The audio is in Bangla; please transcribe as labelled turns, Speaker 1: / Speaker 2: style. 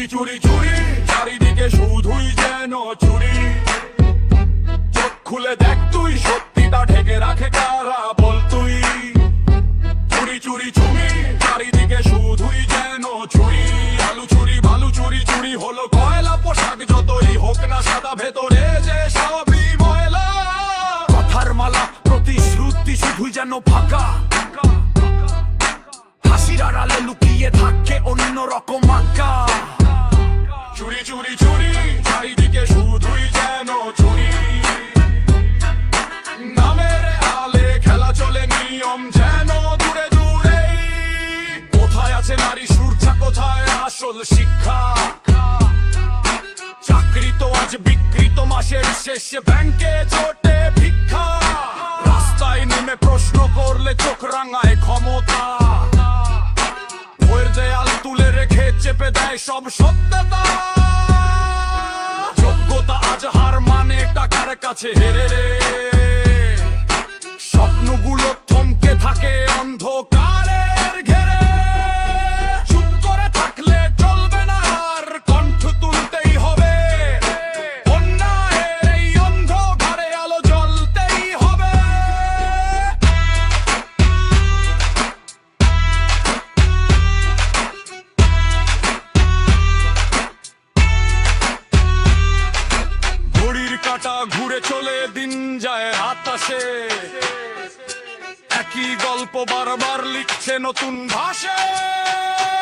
Speaker 1: চুরি চুরি চুরি চারিদিকে শুধুই যেন চুরি। চোখ খুলে দেখ তুই সত্যিটা ঢেকে রাখে কারা বল তুই। চুরি চুরি চুরি চারিদিকে শুধুই যেন চুরি। আলু চুরি বালু চুরি চুরি হলো কয়লা। পোশাক যতই হোক না সাদা ভেতরে যে সবই ময়লা। কথার মালা প্রতিশ্রুতি শুধুই যেন ফাঁকা। হাসির আড়ালে লুকিয়ে থাকে অন্য রকম আঁকা। চুরি চুরি চুরি চারিদিকে শুধুই যেন চুরি। নামের আলে খেলা চলে নিয়ম যেন দূরে দূরে। কোথায় আছে নারী সুরক্ষা, কোথায় আসল শিক্ষা? চাকরি তো আজ বিকৃত, মাসের শেষে ব্যাংকে চোটে ভিক্ষা। রাস্তায় নেমে প্রশ্ন করলে চোখ রাঙায় ক্ষমতা। বইয়ের দেয়াল তুলে রেখে চেপে দেয় সব সত্যতা। যোগ্যতা আজ হার মানে টাকার কাছে হেরে রে। স্বপ্নগুলো থমকে থাকে অন্ধকারের ঘেরে। চুপ করে থাকলে চলবে না, আর কণ্ঠ তুলতেই হবে। অন্যায়ের এই অন্ধকারে আলো জ্বলতেই হবে। ঘড়ির কাঁটা ঘুরে চলে, দিন যায় রাত আসে। একই গল্প বারবার লিখছে নতুন ভাষায়।